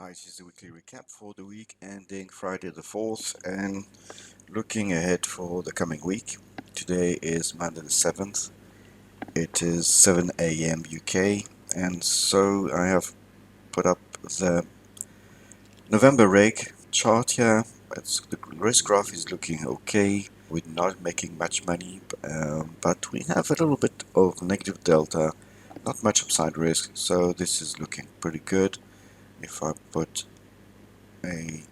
Hi, this is the weekly recap for the week ending Friday the 4th and looking ahead for the coming week. Today is Monday the 7th. It is 7 a.m. UK, and so I have put up the November reg chart here. The risk graph is looking okay. We're not making much money, but we have a little bit of negative delta, not much upside risk, so this is looking pretty good. If I put a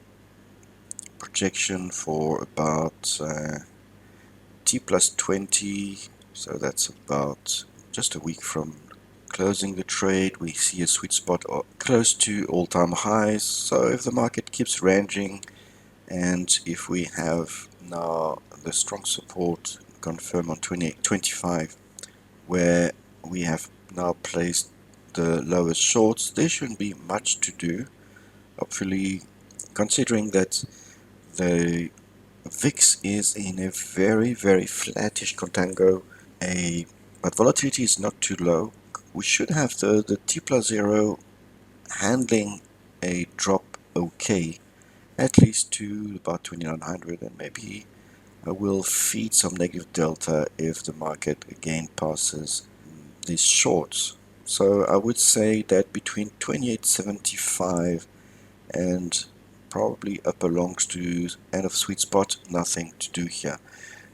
projection for about T plus 20, so that's about just a week from closing the trade. We see a sweet spot close to all-time highs, so if the market keeps ranging and if we have now the strong support confirmed on 28.25 where we have now placed the lowest shorts, there shouldn't be much to do. Hopefully, considering that the VIX is in a very flattish contango, but volatility is not too low. We should have the T plus 0 handling a drop okay, at least to about 2900, and maybe will feed some negative delta if the market again passes these shorts. So I would say that between 2875 and probably upper longs to end of sweet spot, nothing to do here.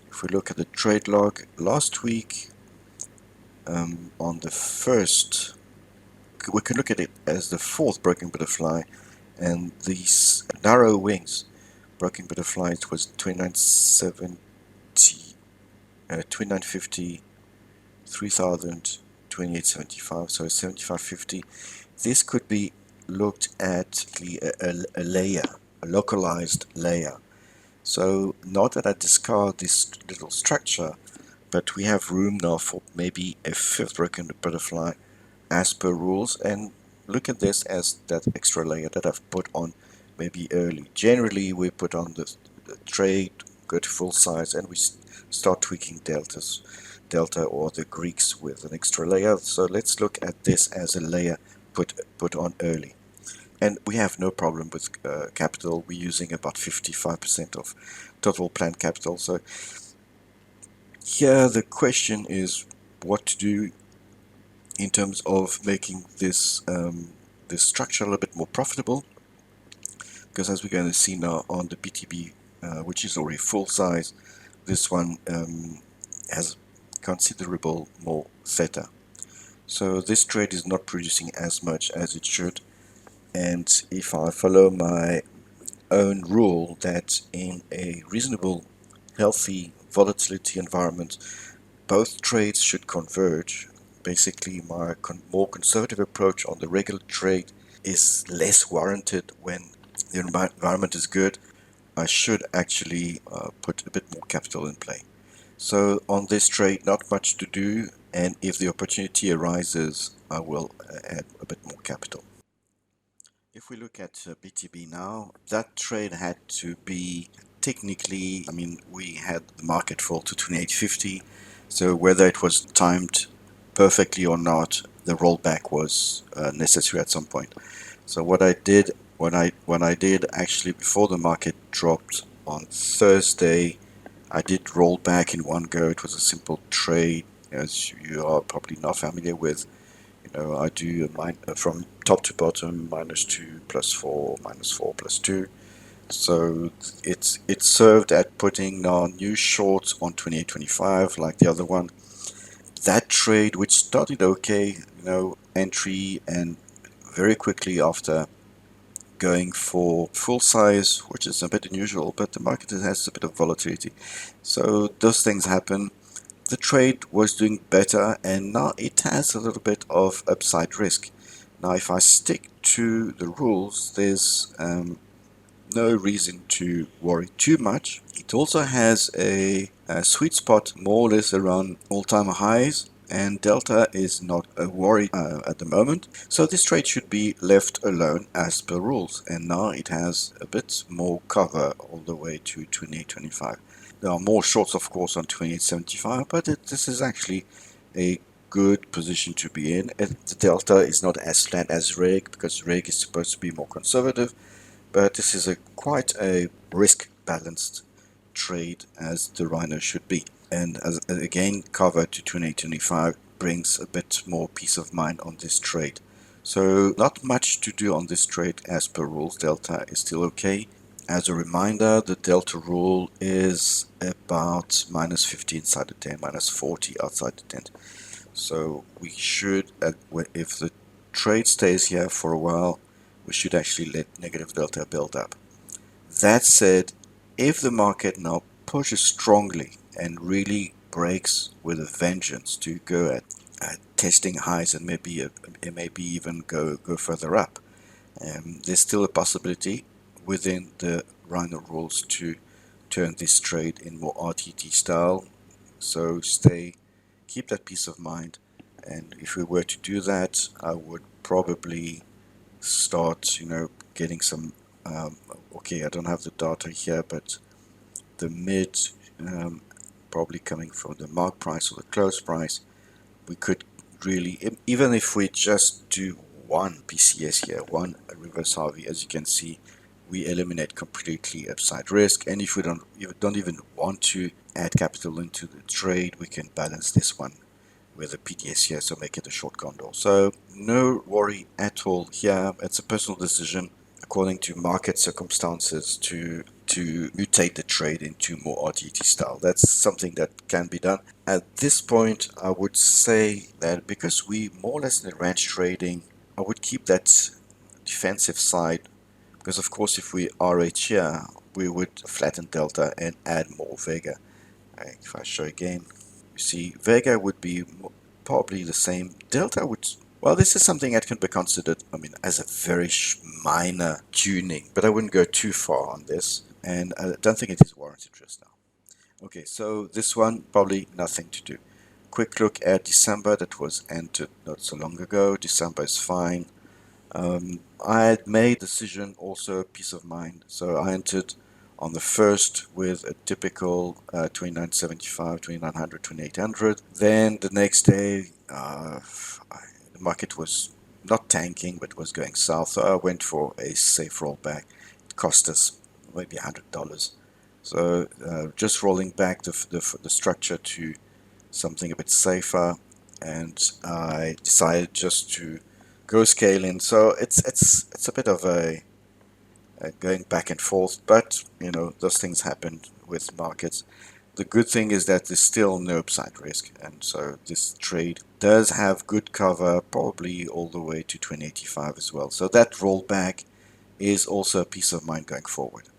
If we look at the trade log last week, on the first, we can look at it as the fourth broken butterfly, and these narrow wings broken butterfly, it was 2970, 2950, 3000, 2875, so 7550. This could be looked at a layer, a localized layer. So not that I discard this little structure, but we have room now for maybe a fifth broken butterfly as per rules, and look at this as that extra layer that I've put on maybe early. Generally we put on the trade, go to full size, and we start tweaking delta or the Greeks with an extra layer. So let's look at this as a layer put on early. And we have no problem with capital. We're using about 55% of total planned capital. So here the question is what to do in terms of making this structure a little bit more profitable. Because as we're going to see now on the BTB, which is already full size, this one has considerable more theta. So this trade is not producing as much as it should. And if I follow my own rule that in a reasonable, healthy volatility environment, both trades should converge. Basically, my more conservative approach on the regular trade is less warranted when the environment is good. I should actually put a bit more capital in play. So on this trade, not much to do, and if the opportunity arises, I will add a bit more capital. If we look at BTB now, that trade had to be technically, I mean, we had the market fall to 28.50, so whether it was timed perfectly or not, the rollback was necessary at some point. So what I did, when I did actually before the market dropped on Thursday, I did roll back in one go. It was a simple trade, as you are probably not familiar with. I do from top to bottom, -2, +4, -4, +2. So it served at putting now new shorts on 28.25 like the other one. That trade, which started okay, entry, and very quickly after going for full size, which is a bit unusual, but the market has a bit of volatility. So those things happen. The trade was doing better, and now it has a little bit of upside risk. Now if I stick to the rules, there's no reason to worry too much. It also has a sweet spot more or less around all-time highs, and delta is not a worry at the moment. So this trade should be left alone as per rules, and now it has a bit more cover all the way to 28.25. There are more shorts, of course, on 28.75, but this is actually a good position to be in. The delta is not as flat as reg because reg is supposed to be more conservative, but this is quite a risk balanced trade as the Rhino should be. And again, cover to 2825 brings a bit more peace of mind on this trade. So not much to do on this trade as per rules. Delta is still okay. As a reminder, the delta rule is about minus 50 inside the 10, minus 40 outside the 10. So we should, if the trade stays here for a while, we should actually let negative delta build up. That said, if the market now pushes strongly and really breaks with a vengeance to go at testing highs and maybe even go further up, there's still a possibility within the Rhino rules to turn this trade in more RTT style. So keep that peace of mind. And if we were to do that, I would probably start, getting some. Okay, I don't have the data here, but the mid, um, probably coming from the mark price or the close price, we could really, even if we just do one PCS here, one reverse Harvey, as you can see, we eliminate completely upside risk. And if we don't even want to add capital into the trade, we can balance this one with a PTS here, so make it a short condor. So no worry at all here. It's a personal decision according to market circumstances to mutate the trade into more RTT style. That's something that can be done. At this point, I would say that because we more or less in the range trading, I would keep that defensive side because of course if we RH here, we would flatten delta and add more Vega. If I show again, you see Vega would be probably the same. Delta would, well, this is something that can be considered, I mean, as a very minor tuning, but I wouldn't go too far on this, and I don't think it is warranted just now. Okay, so this one, probably nothing to do. Quick look at December, that was entered not so long ago. December is fine. I had made a decision, also peace of mind. So I entered on the 1st with a typical 2975, 2900, 2800. Then the next day, the market was not tanking, but was going south. So I went for a safe rollback. It cost us maybe $100. So just rolling back the structure to something a bit safer, and I decided just to go scaling. So it's a bit of a going back and forth, but those things happen with markets. The good thing is that there's still no upside risk, and so this trade does have good cover, probably all the way to 2085 as well. So that rollback is also a peace of mind going forward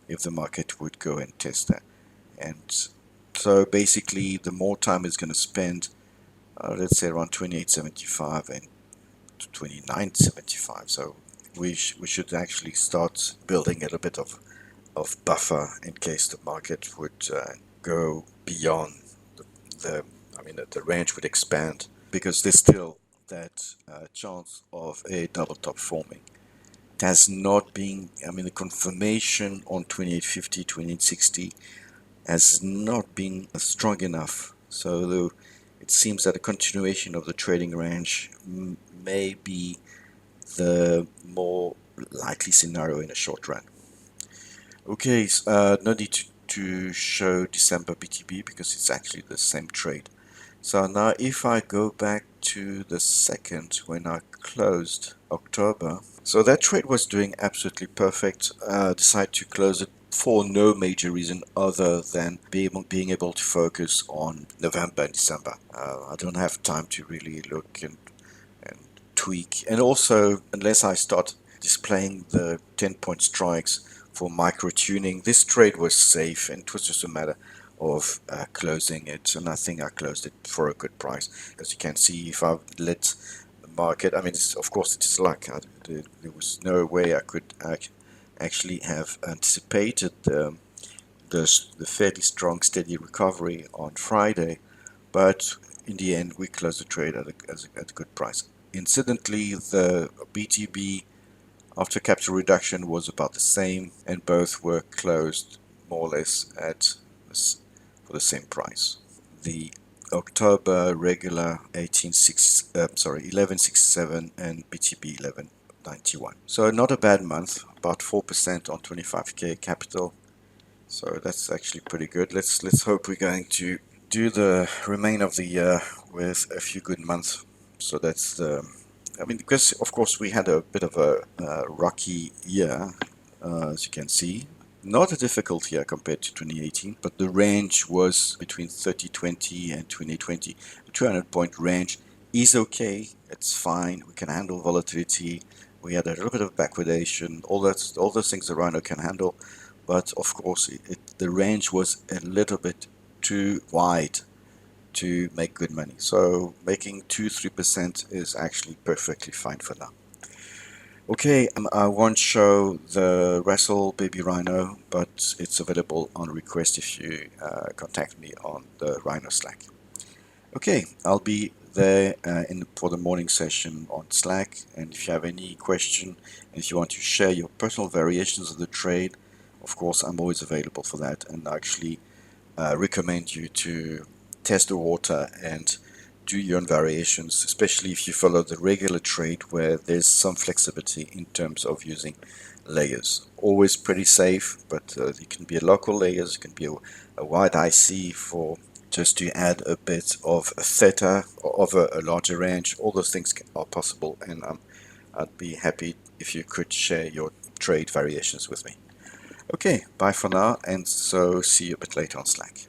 if the market would go and test that. And so basically, the more time is going to spend, let's say around 2875 and 2975. So we should actually start building a little bit of buffer in case the market would go beyond the I mean the range would expand, because there's still that chance of a double top forming. It has not been, I mean, the confirmation on 2850, 2860 has not been strong enough. So it seems that a continuation of the trading range may be the more likely scenario in a short run. Okay, no need to show December BTB because it's actually the same trade. So now if I go back to the 2nd when I closed October, so that trade was doing absolutely perfect. Decided to close it for no major reason other than being able to focus on November and December. I don't have time to really look and tweak, and also unless I start displaying the 10-point strikes for micro tuning, this trade was safe and it was just a matter of closing it, and I think I closed it for a good price. As you can see, if I let the market, I mean, of course it is luck. There was no way I could actually have anticipated the fairly strong steady recovery on Friday, but in the end we closed the trade at a good price. Incidentally, the BTB after capital reduction was about the same, and both were closed more or less for the same price. The October regular 1167 and BTB 1191. So not a bad month, about 4% on 25k capital. So that's actually pretty good. Let's hope we're going to do the remainder of the year with a few good months. So that's the, I mean, because of course we had a bit of a rocky year, as you can see. Not a difficult year compared to 2018, but the range was between 3020 and 2020. A 200-point range is okay. It's fine. We can handle volatility. We had a little bit of backwardation. All those things the Rhino can handle, but of course the range was a little bit too wide to make good money. So making 2-3% is actually perfectly fine for now. Okay, I won't show the Wrestle Baby Rhino, but it's available on request if you contact me on the Rhino Slack. Okay, I'll be there for the morning session on Slack, and if you have any question, and if you want to share your personal variations of the trade, of course I'm always available for that, and I actually recommend you to test the water and do your own variations, especially if you follow the regular trade where there's some flexibility in terms of using layers. Always pretty safe, but it can be a local layers, it can be a wide IC for just to add a bit of theta or of a larger range. All those things are possible, and I'd be happy if you could share your trade variations with me. Okay, bye for now, and so see you a bit later on Slack.